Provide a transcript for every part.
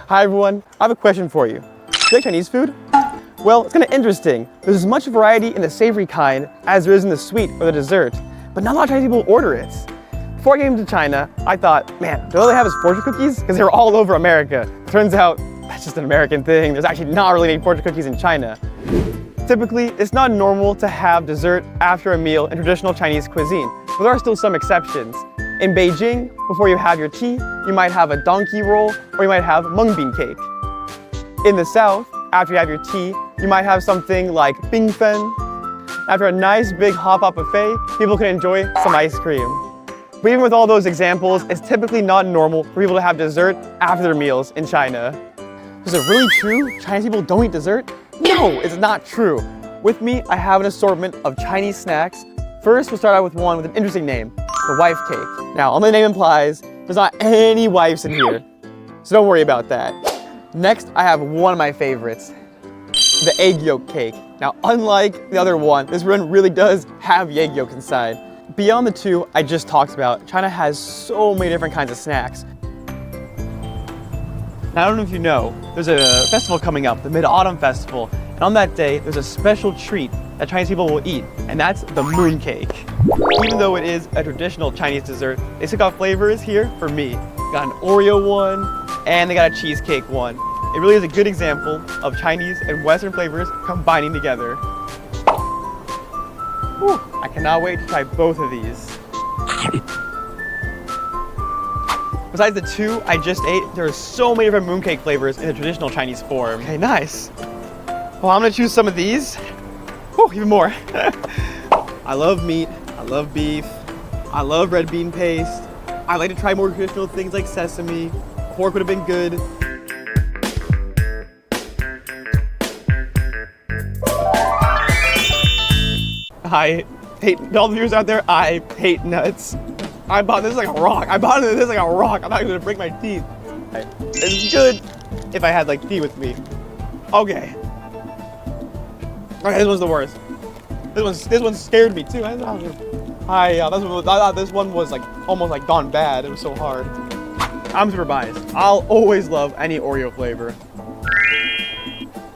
Hi everyone, I have a question for you. Do you like Chinese food? Well, it's kind of interesting. There's as much variety in the savory kind as there is in the sweet or the dessert, but not a lot of Chinese people order it. Before I came to China, I thought, man, do all they have is fortune cookies? Because they're all over America. Turns out, that's just an American thing. There's actually not really any fortune cookies in China. Typically, it's not normal to have dessert after a meal in traditional Chinese cuisine, but there are still some exceptions. In Beijing, before you have your tea, you might have a donkey roll, or you might have mung bean cake. In the South, after you have your tea, you might have something like bingfen. After a nice big hot pot buffet, people can enjoy some ice cream. But even with all those examples, it's typically not normal for people to have dessert after their meals in China. Is it really true Chinese people don't eat dessert? No, it's not true. With me, I have an assortment of Chinese snacks. First, we'll start out with one with an interesting name, the wife cake. Now, all the name implies, there's not any wives in here, so don't worry about that. Next, I have one of my favorites, the egg yolk cake. Now, unlike the other one, this one really does have egg yolk inside. Beyond the two I just talked about, China has so many different kinds of snacks. Now, I don't know if you know, there's a festival coming up, the Mid-Autumn Festival, and on that day, there's a special treat that Chinese people will eat, and that's the moon cake. Even though it is a traditional Chinese dessert, they still got flavors here for me. Got an Oreo one, and they got a cheesecake one. It really is a good example of Chinese and Western flavors combining together. Whew, I cannot wait to try both of these. Besides the two I just ate, there are so many different mooncake flavors in the traditional Chinese form. Okay, nice. Well, I'm gonna choose some of these. Whew, even more. I love meat, I love beef, I love red bean paste. I like to try more traditional things like sesame. Pork would have been good. I hate, all the viewers out there, I hate nuts. I bought this like a rock. I bought this like a rock. I'm not gonna break my teeth. It's good if I had like tea with me. Okay. Okay, this one's the worst. This one scared me too. I thought this one was like almost like gone bad. It was so hard. I'm super biased. I'll always love any Oreo flavor.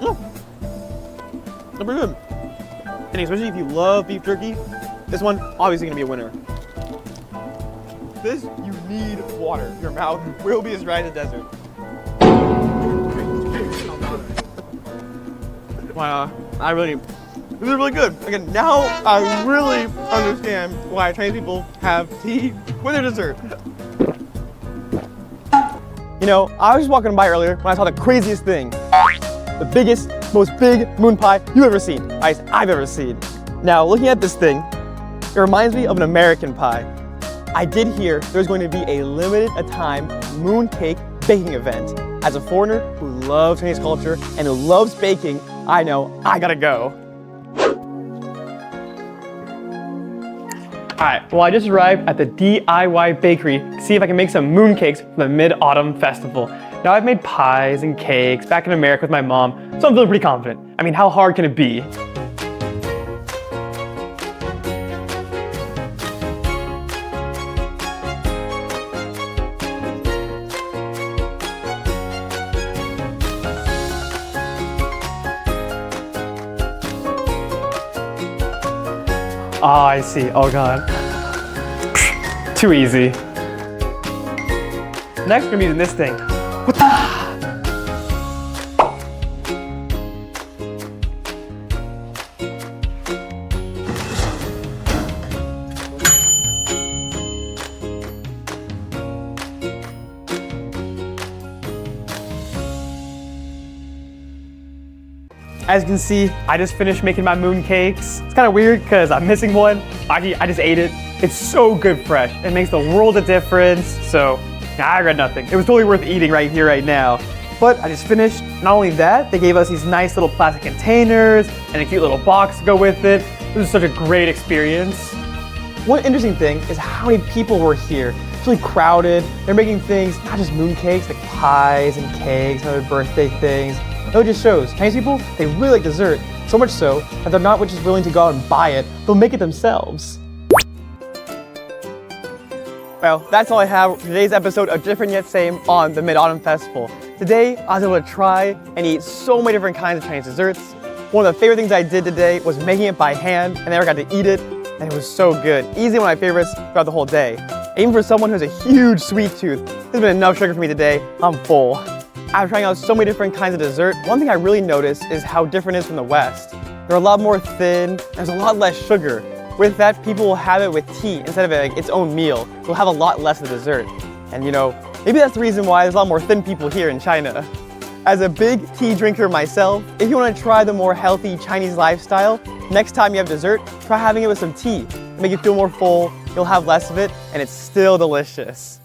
They're pretty good. And especially if you love beef jerky, this one obviously gonna be a winner. This, you need water. Your mouth will be as dry as a desert. Wow, this is really good. Again, now I really understand why Chinese people have tea with their dessert. You know, I was just walking by earlier when I saw the craziest thing. The biggest, most big moon pie you've ever seen. I've ever seen. Now, looking at this thing, it reminds me of an American pie. I did hear there's going to be a limited time moon cake baking event. As a foreigner who loves Chinese culture and who loves baking, I know I gotta go. Alright, well I just arrived at the DIY bakery to see if I can make some moon cakes for the Mid-Autumn Festival. Now I've made pies and cakes back in America with my mom, so I'm feeling pretty confident. I mean, how hard can it be? Oh, I see. Oh god. Too easy. Next, we're gonna be using this thing. As you can see, I just finished making my moon cakes. It's kind of weird because I'm missing one. I just ate it. It's so good fresh. It makes the world of difference. So I regret nothing. It was totally worth eating right here, right now. But I just finished. Not only that, they gave us these nice little plastic containers and a cute little box to go with it. It was such a great experience. One interesting thing is how many people were here. It's really crowded. They're making things, not just moon cakes, like pies and cakes and other birthday things. It just shows Chinese people, they really like dessert, so much so that they're not just willing to go out and buy it, they'll make it themselves. Well, that's all I have for today's episode of Different Yet Same on the Mid-Autumn Festival. If Today, I was able to try and eat so many different kinds of Chinese desserts. One of the favorite things I did today was making it by hand, and I never got to eat it, and it was so good. Easily one of my favorites throughout the whole day. Even for someone who has a huge sweet tooth, there's been enough sugar for me today. I'm full. After trying out so many different kinds of dessert, one thing I really noticed is how different it is from the West. They're a lot more thin, there's a lot less sugar. With that, people will have it with tea instead of its own meal. They'll have a lot less of the dessert. And maybe that's the reason why there's a lot more thin people here in China. As a big tea drinker myself, if you want to try the more healthy Chinese lifestyle, next time you have dessert, try having it with some tea. It'll make you feel more full, you'll have less of it, and it's still delicious.